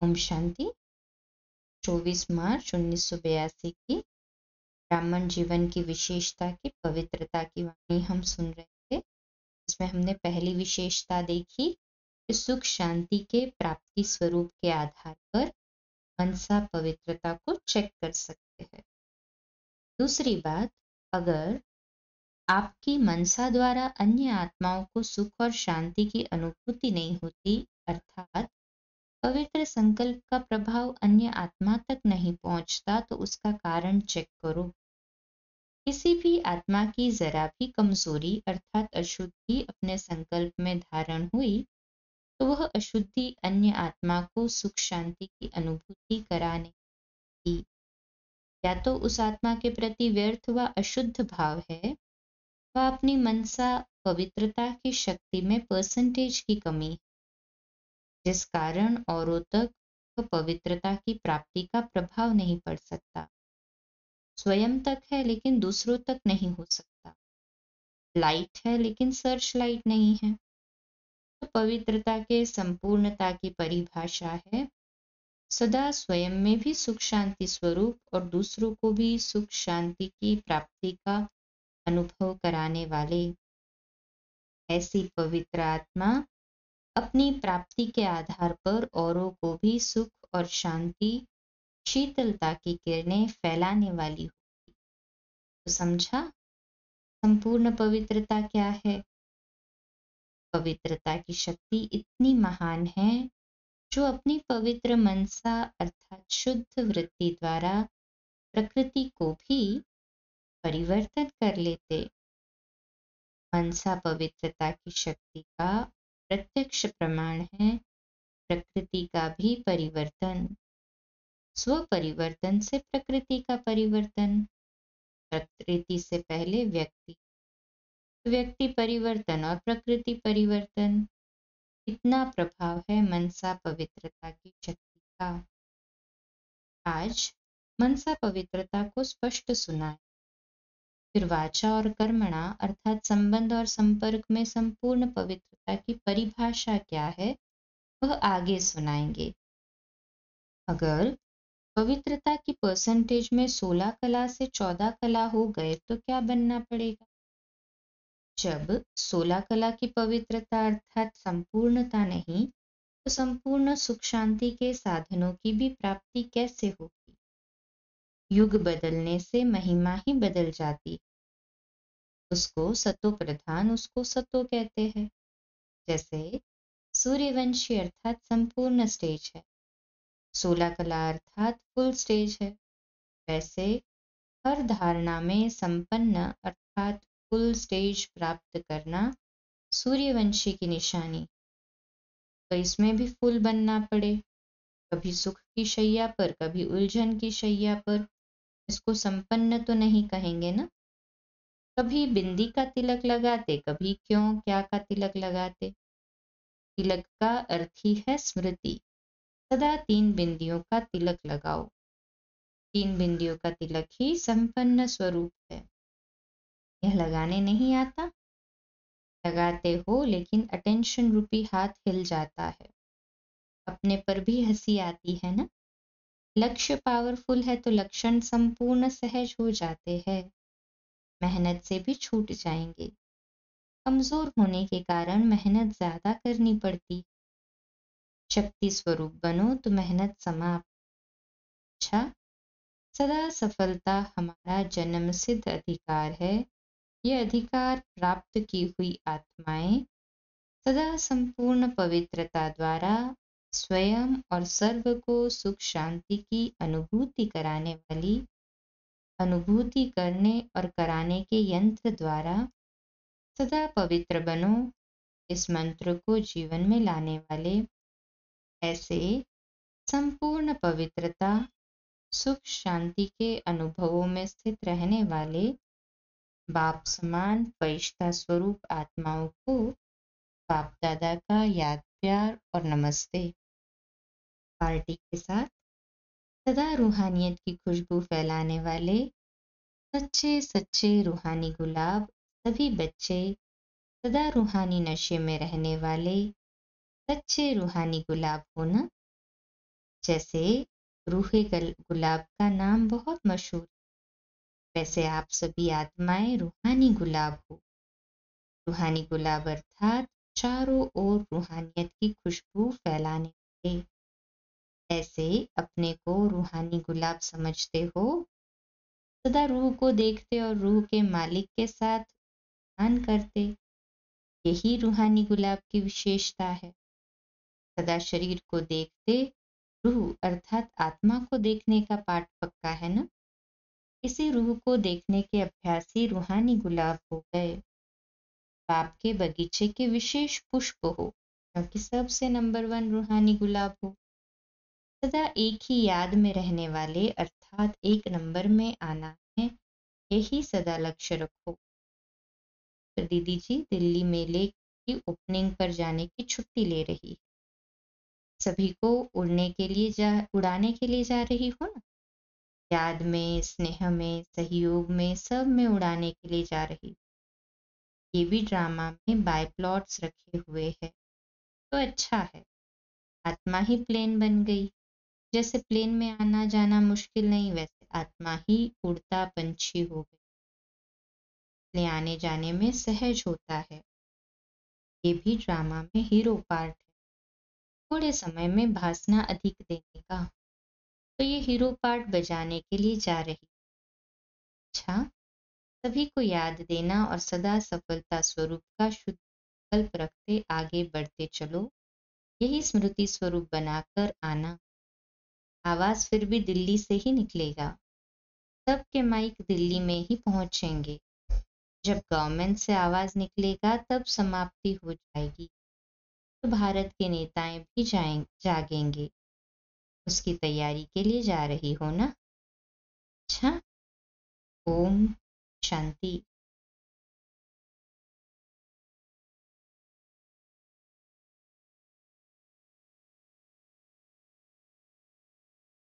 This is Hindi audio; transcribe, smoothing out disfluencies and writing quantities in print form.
ओम शांति। 24 मार्च 1982 की ब्राह्मण जीवन की विशेषता की पवित्रता की वाणी हम सुन रहे थे। इसमें हमने पहली विशेषता देखी कि सुख शांति के प्राप्ति स्वरूप के आधार पर मनसा पवित्रता को चेक कर सकते हैं। दूसरी बात, अगर आपकी मनसा द्वारा अन्य आत्माओं को सुख और शांति की अनुभूति नहीं होती, अर्थात पवित्र संकल्प का प्रभाव अन्य आत्मा तक नहीं पहुंचता, तो उसका कारण चेक करो। किसी भी आत्मा की जरा भी कमजोरी अर्थात अशुद्धि अपने संकल्प में धारण हुई तो वह अशुद्धि अन्य आत्मा को सुख शांति की अनुभूति कराने की, या तो उस आत्मा के प्रति व्यर्थ व अशुद्ध भाव है व अपनी मनसा पवित्रता की शक्ति में परसेंटेज की कमी है, जिस कारण औरों तक पवित्रता की प्राप्ति का प्रभाव नहीं पड़ सकता। स्वयं तक है लेकिन दूसरों तक नहीं हो सकता। लाइट है लेकिन सर्च लाइट नहीं है। तो पवित्रता के संपूर्णता की परिभाषा है सदा स्वयं में भी सुख शांति स्वरूप और दूसरों को भी सुख शांति की प्राप्ति का अनुभव कराने वाले। ऐसी पवित्र आत्मा अपनी प्राप्ति के आधार पर औरों को भी सुख और शांति शीतलता की किरणें फैलाने वाली होगी। तो समझा संपूर्ण पवित्रता क्या है? पवित्रता की शक्ति इतनी महान है जो अपनी पवित्र मनसा अर्थात शुद्ध वृत्ति द्वारा प्रकृति को भी परिवर्तन कर लेते। मनसा पवित्रता की शक्ति का प्रत्यक्ष प्रमाण है प्रकृति का भी परिवर्तन। स्व परिवर्तन से प्रकृति का परिवर्तन, प्रकृति से पहले व्यक्ति, व्यक्ति परिवर्तन और प्रकृति परिवर्तन। इतना प्रभाव है मनसा पवित्रता की शक्ति का। आज मनसा पवित्रता को स्पष्ट सुनाए, फिर वाचा और कर्मणा अर्थात संबंध और संपर्क में संपूर्ण पवित्रता की परिभाषा क्या है वह आगे सुनाएंगे। अगर पवित्रता की परसेंटेज में 16 कला से 14 कला हो गए तो क्या बनना पड़ेगा? जब 16 कला की पवित्रता अर्थात संपूर्णता नहीं तो संपूर्ण सुख शांति के साधनों की भी प्राप्ति कैसे होगी? युग बदलने से महिमा ही बदल जाती। उसको सतो प्रधान, उसको सतो कहते हैं। जैसे सूर्यवंशी अर्थात संपूर्ण स्टेज है, 16 कला अर्थात फुल स्टेज है, वैसे हर धारणा में संपन्न अर्थात फुल स्टेज प्राप्त करना सूर्यवंशी की निशानी। तो इसमें भी फुल बनना पड़े, कभी सुख की शैया पर कभी उलझन की शैया पर। इसको संपन्न तो नहीं कहेंगे ना। कभी बिंदी का तिलक लगाते, कभी क्यों क्या का तिलक लगाते। तिलक का अर्थ ही है स्मृति। सदा 3 बिंदियों का तिलक लगाओ। 3 बिंदियों का तिलक ही संपन्न स्वरूप है। यह लगाने नहीं आता? लगाते हो लेकिन अटेंशन रूपी हाथ हिल जाता है, अपने पर भी हंसी आती है ना। लक्ष्य पावरफुल है तो लक्षण संपूर्ण सहज हो जाते हैं, मेहनत से भी छूट जाएंगे। कमजोर होने के कारण मेहनत ज्यादा करनी पड़ती। शक्ति स्वरूप बनो तो मेहनत समाप्त। अच्छा, सदा सफलता हमारा जन्म सिद्ध अधिकार है। यह अधिकार प्राप्त की हुई आत्माएं सदा संपूर्ण पवित्रता द्वारा स्वयं और सर्व को सुख शांति की अनुभूति कराने वाली, अनुभूति करने और कराने के यंत्र द्वारा सदा पवित्र बनो इस मंत्र को जीवन में लाने वाले। ऐसे संपूर्ण पवित्रता सुख शांति के अनुभवों में स्थित रहने वाले बाप समान फरिश्ता स्वरूप आत्माओं को बाप दादा का याद प्यार और नमस्ते। पार्टी के साथ सदा रूहानियत की खुशबू फैलाने वाले सच्चे सच्चे रूहानी गुलाब सभी बच्चे, सदा रूहानी नशे में रहने वाले सच्चे रूहानी गुलाब हो ना। जैसे रूहे गुलाब का नाम बहुत मशहूर, वैसे आप सभी आत्माएं रूहानी गुलाब हो। रूहानी गुलाब अर्थात चारों ओर रूहानियत की खुशबू फैलाने वाले। ऐसे अपने को रूहानी गुलाब समझते हो, सदा रूह को देखते और रूह के मालिक के साथ ध्यान करते। यही रूहानी गुलाब की विशेषता है। सदा शरीर को देखते, रूह अर्थात आत्मा को देखने का पाठ पक्का है ना। इसी रूह को देखने के अभ्यासी रूहानी गुलाब हो गए। बाप के बगीचे के विशेष पुष्प हो, क्योंकि सबसे नंबर 1 रूहानी गुलाब हो। सदा एक ही याद में रहने वाले अर्थात एक नंबर में आना है, यही सदा लक्ष्य रखो। तो दीदी जी दिल्ली मेले की ओपनिंग पर जाने की छुट्टी ले रही, सभी को उड़ाने के लिए जा रही हो ना। याद में, स्नेह में, सहयोग में, सब में उड़ाने के लिए जा रही। ये भी ड्रामा में बाय प्लॉट्स रखे हुए है, तो अच्छा है। आत्मा ही प्लेन बन गई। जैसे प्लेन में आना जाना मुश्किल नहीं, वैसे आत्मा ही उड़ता पंछी हो गई, इसलिए आने जाने में सहज होता है। ये भी ड्रामा में हीरो पार्ट है, थोड़े समय में भासना अधिक देने का। तो ये हीरो पार्ट बजाने के लिए जा रही। अच्छा, सभी को याद देना और सदा सफलता स्वरूप का शुद्ध कल्प रखते आगे बढ़ते चलो, यही स्मृति स्वरूप बनाकर आना। आवाज फिर भी दिल्ली से ही निकलेगा, सबके माइक दिल्ली में ही पहुंचेंगे। जब गवर्नमेंट से आवाज निकलेगा तब समाप्ति हो जाएगी, तो भारत के नेताएं भी जागेंगे। उसकी तैयारी के लिए जा रही हो ना। अच्छा, ओम शांति।